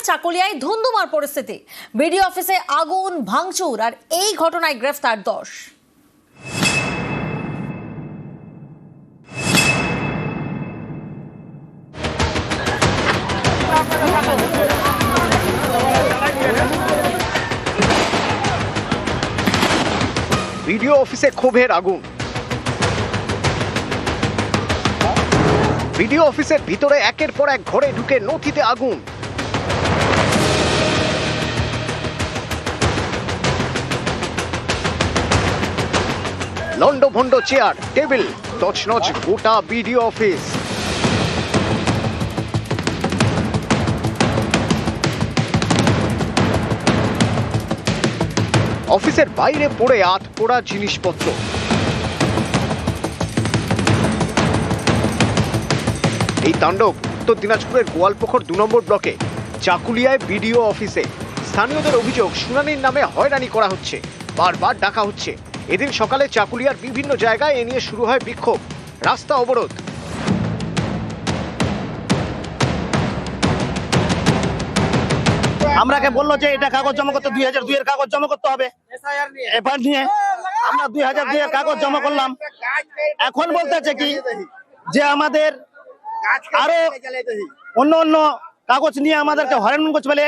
চাকুলিয়ায় ধুন্ধুমার পরিস্থিতি। বিডিও অফিসে আগুন, ভাঙচুর আর এই ঘটনায় গ্রেফতার 10। বিডিও অফিসে ক্ষোভের আগুন। বিডিও অফিসের ভিতরে একের পর এক ঘরে ঢুকে নথিতে আগুন। লন্ডভন্ড চেয়ার, টেবিল, তছনছ গোটা বিডিও অফিস। অফিসের বাইরে পড়ে আধপোড়া জিনিসপত্র। এই তাণ্ডব উত্তর দিনাজপুরের গোয়ালপুকুর 2 নম্বর ব্লকে চাকুলিয়ায় বিডিও অফিসে। স্থানীয়দের অভিযোগ, শুনানির নামে হয়রানি করা হচ্ছে, বারবার ডাকা হচ্ছে। এদিন সকালে চাকুলিয়ার বিভিন্ন জায়গায় এ নিয়ে শুরু হয় বিক্ষোভ, রাস্তা অবরোধ। আমরাকে বললো যে এটা কাগজ জমা করতে 2002 এর কাগজ জমা করতে হবে, এফআইআর নিয়ে আমরা 2002 এর কাগজ জমা করলাম। এখন বলতেছে কি যে আমাদের আরো অন্য অন্য কাগজ নিয়ে আমাদেরকে হয়রান করছে, বলে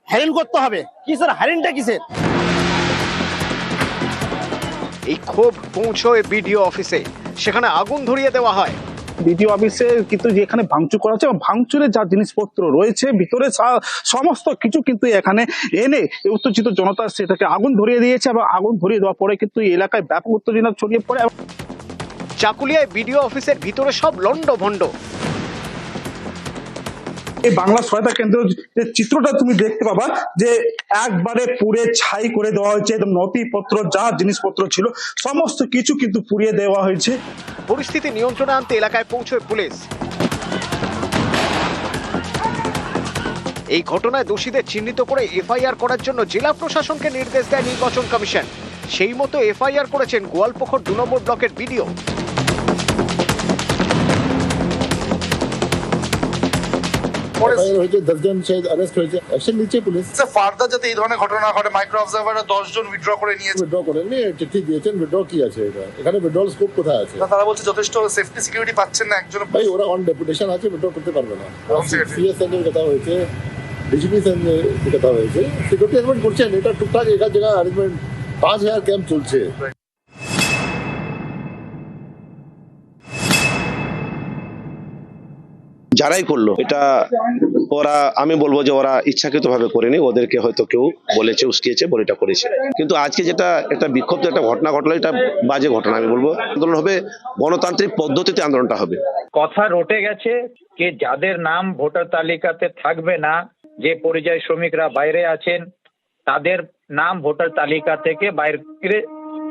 হ্যারেন করতে হবে। কিসের হ্যারেনটা কিসের? এই ক্ষোভ পৌঁছয় বিডিও অফিসে, সেখানে আগুন ধরিয়ে দেওয়া হয়। বিডিও অফিসে কিন্তু যেখানে ভাঙচুর করা হচ্ছে, ভাঙচুরে যা জিনিসপত্র রয়েছে ভিতরে সমস্ত কিছু কিন্তু এখানে এনে উত্তেজিত জনতা সেটাকে আগুন ধরিয়ে দিয়েছে, এবং আগুন ধরিয়ে দেওয়ার পরে কিন্তু এই এলাকায় ব্যাপক উত্তেজনা ছড়িয়ে পড়ে। চাকুলিয়ায় বিডিও অফিসের ভিতরে সব লন্ডভন্ড। এই বাংলা সহায়তা কেন্দ্র যে চিত্রটা তুমি দেখতে পাবা, যে একবারে পুড়ে ছাই করে দেওয়া হয়েছে। একদম নথিপত্র যা জিনিসপত্র ছিল সমস্ত কিছু কিন্তু পুড়িয়ে দেওয়া হয়েছে। পরিস্থিতি নিয়ন্ত্রণে আনতে এলাকায় পৌঁছয় পুলিশ। এই ঘটনায় দোষীদের চিহ্নিত করে এফআইআর করার জন্য জেলা প্রশাসনকে নির্দেশ দেয় নির্বাচন কমিশন। সেই মতো এফআইআর করেছেন গোয়ালপুকুর 2 নম্বর ব্লকের বিডিও। হয়েছে 10 জন অ্যারেস্ট হয়েছে, অ্যাকশন নিচ্ছে পুলিশ। ফার্দার যাতে এই ধরনের ঘটনা ঘটে, মাইক্রো অবজারভাররা 10 জন উইথড্র করে নিয়েছে। উইথড্র করেন নি, চিঠি দিয়েছেন। উইথড্র কি আছে এখানে? উইথড্রল স্কোপ কোথায় আছে? তারা বলছে যথেষ্ট সেফটি সিকিউরিটি পাচ্ছেন না। একজন ভাই ওরা অন ডেপুটেশন আছে, উইথড্র করতে পারবে না। সিএস সঙ্গে কথা হয়েছে, ডিজিপি সঙ্গে কথা হয়েছে, সিকিউরিটি অ্যারেঞ্জমেন্ট করছেন। এটা টুকটাক একা জায়গা অ্যারেঞ্জমেন্ট, 5000 ক্যাম্প চলছে। যারাই করলো এটা, ওরা আমি বলবো যে ওরা ইচ্ছাকৃত ভাবে করেনি, ওদেরকে হয়তো কেউ বলেছে, উস্কিয়েছে বলে এটা করেছে। কিন্তু আজকে যেটা একটা বিক্ষুব্ধ একটা ঘটনা ঘটলো, এটা বাজে ঘটনা। আমি বলবো আন্দোলন হবে গণতান্ত্রিক পদ্ধতিতে, আন্দোলনটা হবে। কথা রটে গেছে যে যাদের নাম ভোটার তালিকাতে থাকবে না, যে পরিযায়ী শ্রমিকরা বাইরে আছেন, তাদের নাম ভোটার তালিকা থেকে বাইরে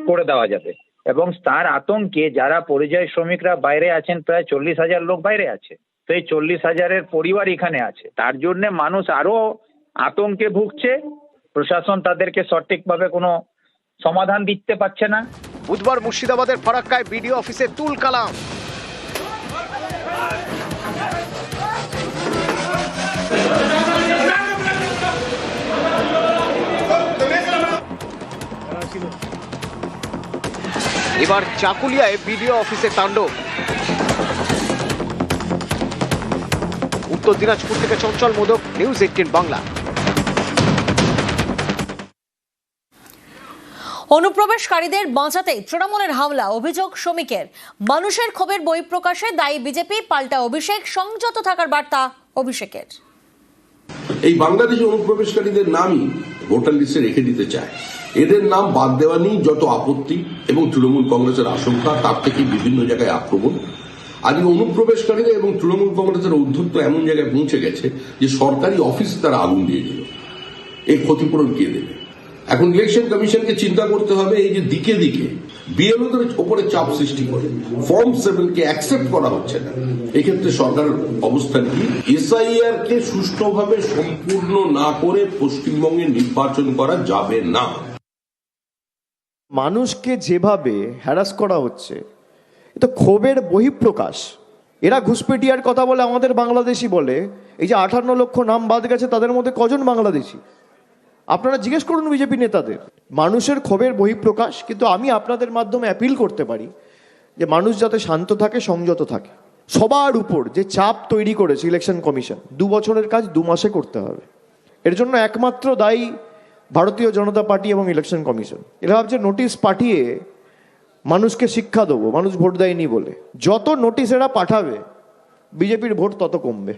করে দেওয়া যাবে। এবং তার আতঙ্কে যারা পরিযায়ী শ্রমিকরা বাইরে আছেন, প্রায় 40,000 লোক বাইরে আছে। তো এই 40,000-এর পরিবার এখানে আছে, তার জন্য মানুষ আরো আতঙ্কে ভুগছে। প্রশাসন তাদেরকে সঠিকভাবে কোনো সমাধান দিতে পারছে না। বুধবার মুর্শিদাবাদের ফারাক্কায় বিডিও অফিসে তুল কালাম। এবার চাকুলিয়ায় বিডিও অফিসে তাণ্ডব। উত্তর দিনাজপুর থেকে চঞ্চল মোদক, নিউজ 18 বাংলা। অনুপ্রবেশকারীদের বাঁচাতে তৃণমূলের হামলা, অভিযোগ শ্রমিকের। মানুষের ক্ষোভের বহিঃপ্রকাশে দায়ী বিজেপি, পাল্টা অভিষেক। সংযত থাকার বার্তা অভিষেকের। এই বাংলাদেশি অনুপ্রবেশকারীদের নামই ভোটার লিস্টে রেখে দিতে চায়। এদের নাম বাদ দেওয়া নিয়ে যত আপত্তি এবং তৃণমূল কংগ্রেসের আশঙ্কা, তার থেকে বিভিন্ন জায়গায় আক্রমণ। আজকে অনুপ্রবেশকারীরা এবং তৃণমূল কংগ্রেসের ঔদ্ধত্য এমন জায়গায় পৌঁছে গেছে যে সরকারি অফিসে তারা আগুন দিয়ে দিল। এই ক্ষতিপূরণ কে দেবে? এখন ইলেকশন কমিশনকে চিন্তা করতে হবে, এই যে দিকে দিকে বিএলওদের উপরে চাপ সৃষ্টি করে ফর্ম 7 কে অ্যাকসেপ্ট করা হচ্ছে না, এক্ষেত্রে সরকারের অবস্থান কি? এসআইআর কে সুষ্ঠুভাবে সম্পূর্ণ না করে পশ্চিমবঙ্গে নির্বাচন করা যাবে না। মানুষকে যেভাবে হ্যারাস করা হচ্ছে, এটা ক্ষোভের বহিঃপ্রকাশ। এরা ঘুষপেটিয়ার কথা বলে, আমাদের বাংলাদেশি বলে। এই যে 58 লক্ষ নাম বাদ গেছে, তাদের মধ্যে কজন বাংলাদেশি? আপনারা জিজ্ঞেস করুন বিজেপি নেতাদের। মানুষের ক্ষোভের বহিঃপ্রকাশ, কিন্তু আমি আপনাদের মাধ্যমে অ্যাপিল করতে পারি যে মানুষ যাতে শান্ত থাকে, সংযত থাকে। সবার উপর যে চাপ তৈরি করেছে ইলেকশন কমিশন, 2 বছরের কাজ 2 মাসে করতে হবে, এর জন্য একমাত্র দায়ী ভারতীয় জনতা পার্টি এবং ইলেকশন কমিশন। এরা ভাবছে নোটিশ পাঠিয়ে মানুষকে শিক্ষা দেবো, মানুষ ভোট দেয়নি বলে। যত নোটিশ এরা পাঠাবে বিজেপির ভোট তত কমবে।